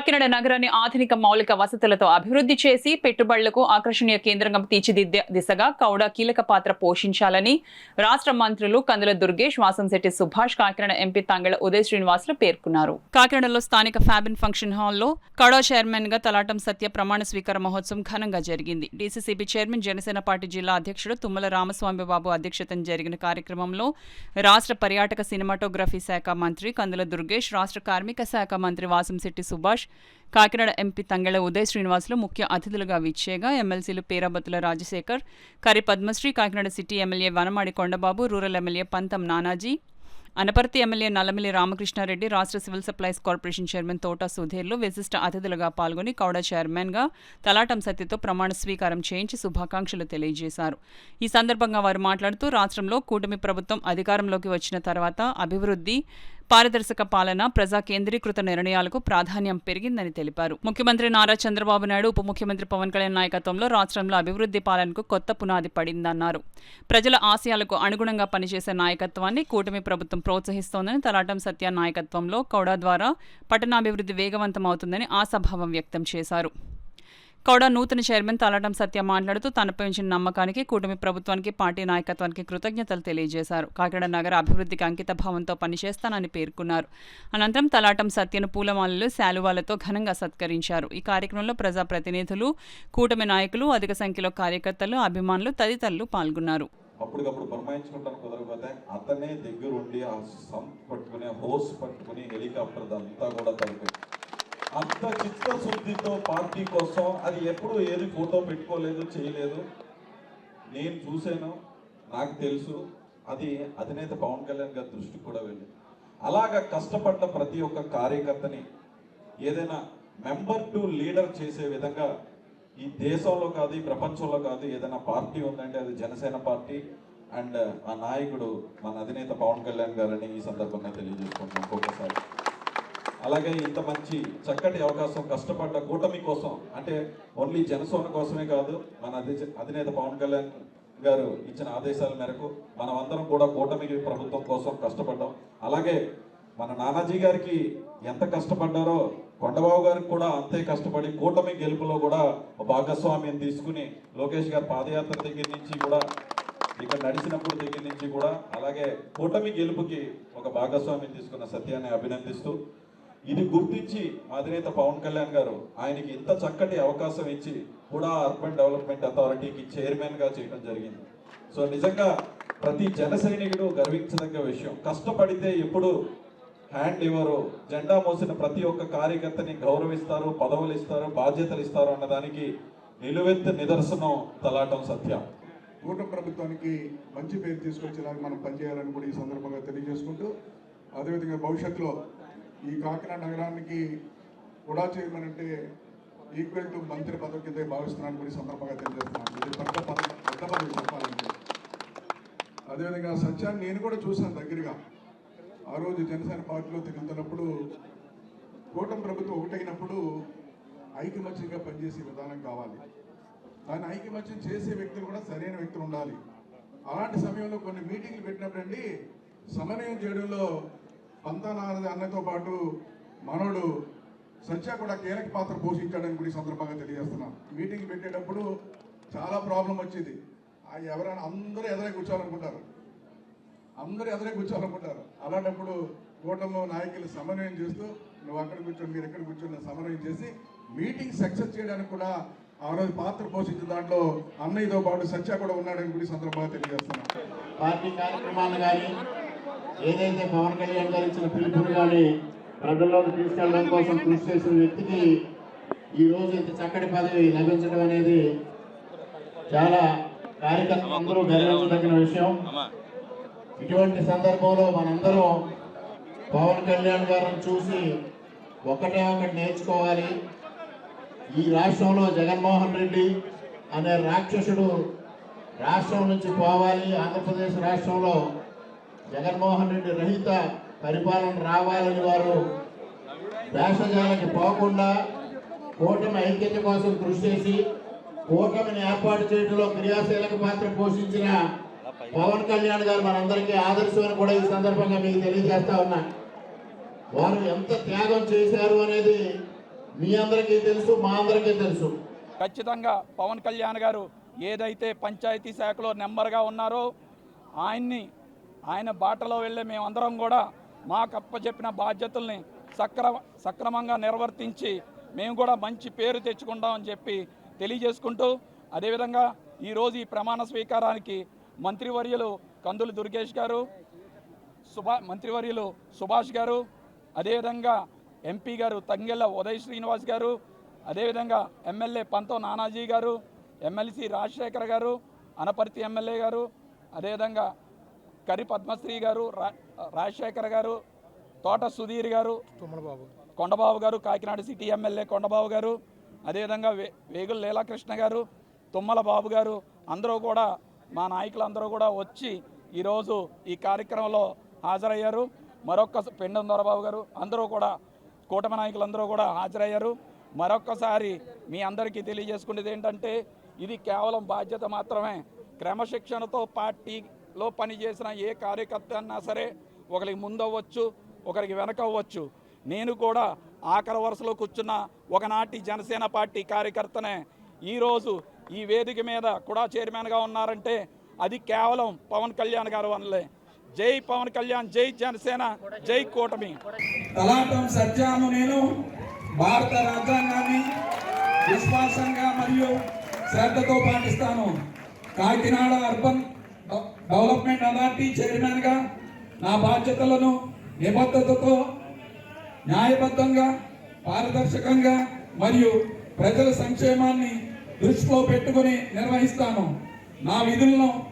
కాకినాడ నగరాన్ని ఆధునిక మౌలిక వసతులతో అభివృద్ధి చేసి పెట్టుబడులకు ఆకర్షణీయ కేంద్రంగా తీర్చిదిద్దే దిశగా కౌడ కీలక పాత్ర పోషించాలని రాష్ట్ర మంత్రులు కందుల దుర్గేష్, వాసంశెట్టి సుభాష్, కాకినాడ ఎంపీ తంగెళ్ల ఉదయ్ శ్రీనివాసులు పేర్కొన్నారు. కాకినాడలో స్థానిక ఫ్యాబిన్ ఫంక్షన్ హాల్లో కౌడ చైర్మన్ గా తలాటం సత్య ప్రమాణ స్వీకార మహోత్సవం ఘనంగా జరిగింది. డీసీసీబీ చైర్మన్, జనసేన పార్టీ జిల్లా అధ్యక్షుడు తుమ్మల రామస్వామి బాబు అధ్యక్షతన జరిగిన కార్యక్రమంలో రాష్ట్ర పర్యాటక సినిమాటోగ్రఫీ శాఖ మంత్రి కందుల దుర్గేష్, రాష్ట్ర కార్మిక శాఖ మంత్రి వాసంశెట్టి సుభాష్, కాకినాడ ఎంపీ తంగెళ్ల ఉదయ్ శ్రీనివాసులు ముఖ్య అతిథులుగా విచ్చేయగా ఎమ్మెల్సీలు Perabathula Rajasekhar, Kari Padmasri, Kakinada city MLA Vanamadi Kondababu, rural MLA Pantham Nanaji, Anaparthi MLA Nallamilli Ramakrishna Reddy, రాష్ట్ర సివిల్ సప్లైస్ కార్పొరేషన్ చైర్మన్ తోట సుధీర్లు విశిష్ట అతిథులుగా పాల్గొని కౌడ చైర్మన్గా తలాటం సత్యతో ప్రమాణ స్వీకారం చేయించి శుభాకాంక్షలు తెలియజేశారు. ఈ సందర్భంగా వారు మాట్లాడుతూ రాష్ట్రంలో కూటమి ప్రభుత్వం అధికారంలోకి వచ్చిన తర్వాత అభివృద్ధి, పారదర్శక పాలన, ప్రజా కేంద్రీకృత నిర్ణయాలకు ప్రాధాన్యం పెరిగిందని తెలిపారు. ముఖ్యమంత్రి నారా చంద్రబాబు నాయుడు, ఉప ముఖ్యమంత్రి పవన్ కళ్యాణ్ నాయకత్వంలో రాష్ట్రంలో అభివృద్ధి పాలనకు కొత్త పునాది పడిందన్నారు. ప్రజల ఆశయాలకు అనుగుణంగా పనిచేసే నాయకత్వాన్ని కూటమి ప్రభుత్వం ప్రోత్సహిస్తోందని, తలాటం సత్య నాయకత్వంలో కౌడ ద్వారా పట్టణాభివృద్ధి వేగవంతమవుతుందని ఆశాభావం వ్యక్తం చేశారు. కౌడ నూతన చైర్మన్ తలాటం సత్య మాట్లాడుతూ తనపై ఉంచిన నమ్మకానికి కూటమి ప్రభుత్వానికి, పార్టీ నాయకత్వానికి కృతజ్ఞతలు తెలియజేశారు. కాకినాడ నగర అభివృద్ధికి అంకిత భావంతో పనిచేస్తానని పేర్కొన్నారు. అనంతరం తలాటం సత్యను పూలమాలలు, శాలువాలతో ఘనంగా సత్కరించారు. ఈ కార్యక్రమంలో ప్రజాప్రతినిధులు, కూటమి నాయకులు, అధిక సంఖ్యలో కార్యకర్తలు, అభిమానులు తదితరులు పాల్గొన్నారు. అప్పటికప్పుడు పురమాయించుకుంటాను కుదరకపోతే అతనే దగ్గరుండి ఆ సంప్ పట్టుకుని, హోస్ పట్టుకుని, హెలికాప్టర్ అంతా కూడా తలపై అంత చిత్తశుద్ధితో పార్టీ కోసం అది ఎప్పుడు ఏది ఫోటో పెట్టుకోలేదు, చేయలేదు. నేను చూశాను, నాకు తెలుసు. అది అధినేత పవన్ కళ్యాణ్ గారి దృష్టికి కూడా వెళ్ళింది. అలాగా కష్టపడ్డ ప్రతి ఒక్క కార్యకర్తని ఏదైనా మెంబర్ టు లీడర్ చేసే విధంగా ఈ దేశంలో కాదు, ఈ ప్రపంచంలో కాదు, ఏదైనా పార్టీ ఉందంటే అది జనసేన పార్టీ. అండ్ ఆ నాయకుడు మన అధినేత పవన్ కళ్యాణ్ గారని ఈ సందర్భంగా తెలియజేసుకుంటున్నాం ఇంకొకసారి. అలాగే ఇంత మంచి చక్కటి అవకాశం కష్టపడ్డ కూటమి కోసం, అంటే ఓన్లీ జనసేన కోసమే కాదు, మన అధినేత పవన్ కళ్యాణ్ గారు ఇచ్చిన ఆదేశాల మేరకు మనం అందరం కూడా కూటమి ప్రభుత్వం కోసం కష్టపడ్డాం. అలాగే మన నానాజీ గారికి ఎంత కష్టపడ్డారో కొండబాబు గారికి కూడా అంతే కష్టపడి కూటమి గెలుపులో కూడా భాగస్వామ్యం తీసుకుని, లోకేష్ గారి పాదయాత్ర దగ్గర నుంచి కూడా, ఇక్కడ నడిచినప్పుడు దగ్గర నుంచి కూడా, అలాగే కూటమి గెలుపుకి ఒక భాగస్వామ్యం తీసుకున్న సత్యాన్ని అభినందిస్తూ, ఇది గుర్తించి అధినేత పవన్ కళ్యాణ్ గారు ఆయనకి ఇంత చక్కటి అవకాశం ఇచ్చి కూడా అర్బన్ డెవలప్మెంట్ అథారిటీకి చైర్మన్గా చేయడం జరిగింది. సో నిజంగా ప్రతి జన సైనికుడు గర్వించదగ్గ విషయం. కష్టపడితే ఎప్పుడు హ్యాండ్ ఇవ్వరు, జెండా మోసిన ప్రతి ఒక్క కార్యకర్తని గౌరవిస్తారు, పదవులు ఇస్తారు, బాధ్యతలు ఇస్తారు అన్నదానికి నిలువెత్తు నిదర్శనం తలాటం సత్య. కూటమి ప్రభుత్వానికి మంచి పేరు తీసుకొచ్చేలాగా మనం పనిచేయాలని కూడా ఈ సందర్భంగా తెలియజేసుకుంటూ, అదేవిధంగా భవిష్యత్తులో ఈ కాకినాడ నగరానికి కూడా చైర్మన్ అంటే ఈక్వల్ టు మంత్రి పదవి కింద భావిస్తున్నాను కూడా ఈ సందర్భంగా తెలియజేస్తున్నాను. ఇది పెద్ద పదవి చెప్పాలంటే. అదేవిధంగా సత్యాన్ని నేను కూడా చూశాను దగ్గరగా. ఆ రోజు జనసేన పార్టీలో తిరుగుతున్నప్పుడు కూటమి ప్రభుత్వం ఒకటైనప్పుడు ఐకమత్యంగా పనిచేసే విధానం కావాలి. దాన్ని ఐకమత్యం చేసే వ్యక్తులు కూడా సరైన వ్యక్తులు ఉండాలి. అలాంటి సమయంలో కొన్ని మీటింగ్లు పెట్టినప్పుడండి సమన్వయం చేయడంలో పంతనారది అన్నతో పాటు మనోడు సత్య కూడా కీలక పాత్ర పోషించాడని కూడా ఈ సందర్భంగా తెలియజేస్తున్నాం. మీటింగ్ పెట్టేటప్పుడు చాలా ప్రాబ్లం వచ్చేది. ఎవరైనా అందరూ ఎదురే కూర్చోవాలనుకుంటారు, అలాంటప్పుడు కూటమి నాయకులు సమన్వయం చేస్తూ నువ్వు అక్కడ కూర్చొని మీరు ఎక్కడ కూర్చొని సమన్వయం చేసి మీటింగ్ సక్సెస్ చేయడానికి కూడా ఆ రోజు పాత్ర పోషించిన దాంట్లో అన్నయ్యతో పాటు సత్య కూడా ఉన్నాడని కూడా ఈ సందర్భంగా తెలియజేస్తున్నాం. పార్టీ కార్యక్రమాలు కానీ ఏదైతే పవన్ కళ్యాణ్ గారు ఇచ్చిన పిలుపుని కానీ ప్రజల్లోకి తీసుకెళ్ళడం కోసం కృషి చేసిన వ్యక్తికి ఈరోజు ఇంత చక్కటి పదవి లభించడం అనేది చాలా కార్యకర్తలు అందరూ గర్వించదగిన విషయం. ఇటువంటి సందర్భంలో మనందరం పవన్ కళ్యాణ్ గారిని చూసి ఒకటి నేర్చుకోవాలి. ఈ రాష్ట్రంలో జగన్మోహన్ రెడ్డి అనే రాక్షసుడు రాష్ట్రం నుంచి పోవాలి. ఆంధ్రప్రదేశ్ రాష్ట్రంలో జగన్మోహన్ రెడ్డి రహిత పరిపాలన రావాలని వారు భేషజాలకి పోకుండా కూటమి ఐక్యత కోసం కృషి చేసి కూటమిని ఏర్పాటు చేయడంలో క్రియాశీలక పాత్ర పోషించిన పవన్ కళ్యాణ్ గారు మనందరికీ ఆదర్శమని కూడా ఈ సందర్భంగా మీకు తెలియజేస్తా ఉన్నా. వారు ఎంత త్యాగం చేశారు అనేది మీ అందరికీ తెలుసు, మా అందరికీ తెలుసు. ఖచ్చితంగా పవన్ కళ్యాణ్ గారు ఏదైతే పంచాయతీ శాఖలో నెంబర్గా ఉన్నారో ఆయన బాటలో వెళ్ళే మేమందరం కూడా మాకు అప్పచెప్పిన బాధ్యతల్ని సక్రమంగా నిర్వర్తించి మేము కూడా మంచి పేరు తెచ్చుకుంటామని చెప్పి తెలియజేసుకుంటూ, అదేవిధంగా ఈరోజు ఈ ప్రమాణ స్వీకారానికి మంత్రివర్యులు కందులు దుర్గేష్ గారు, మంత్రివర్యులు సుభాష్ గారు, అదేవిధంగా ఎంపీ గారు తంగెళ్ళ ఉదయ్ శ్రీనివాస్ గారు, అదేవిధంగా ఎమ్మెల్యే పంతో నానాజీ గారు, ఎమ్మెల్సీ రాజశేఖర్ గారు, అనపర్తి ఎమ్మెల్యే గారు, అదేవిధంగా కరి పద్మశ్రీ గారు, రాజశేఖర్ గారు, తోట సుధీర్ గారు, కొండబాబు గారు, కాకినాడ సిటీ ఎమ్మెల్యే కొండబాబు గారు, అదేవిధంగా వేగుల లీలాకృష్ణ గారు, తుమ్మల బాబు గారు, అందరూ కూడా మా నాయకులందరూ కూడా వచ్చి ఈరోజు ఈ కార్యక్రమంలో హాజరయ్యారు. పెండం దొరబాబు గారు, అందరూ కూడా కూటమి నాయకులందరూ కూడా హాజరయ్యారు. మరొక్కసారి మీ అందరికీ తెలియజేసుకునేది ఏంటంటే, ఇది కేవలం బాధ్యత మాత్రమే. క్రమశిక్షణతో పార్టీలో పనిచేసిన ఏ కార్యకర్త అన్నా సరే ఒకరికి ముందవ్వచ్చు, ఒకరికి వెనకవ్వచ్చు. నేను కూడా ఆఖరి వరుసలో కూర్చున్న ఒకనాటి జనసేన పార్టీ కార్యకర్తనే. ఈరోజు ఈ వేదిక మీద కూడా చైర్మన్గా ఉన్నారంటే అది కేవలం పవన్ కళ్యాణ్ గారు వల్లే. జై పవన్ కళ్యాణ్, జై జనసేన, జై కూటమి. తలాటం సత్యాను నేను భారత రాజ్యాంగాన్ని విశ్వాసంగా మరియు శ్రద్ధతో పాటిస్తాను. కాకినాడ అర్బన్ డెవలప్మెంట్ అథారిటీ చైర్మన్గా నా బాధ్యతలను నిబద్ధతతో, న్యాయబద్ధంగా, పారదర్శకంగా మరియు ప్రజల సంక్షేమాన్ని దృష్టిలో పెట్టుకుని నిర్వహిస్తాను. నా విధులను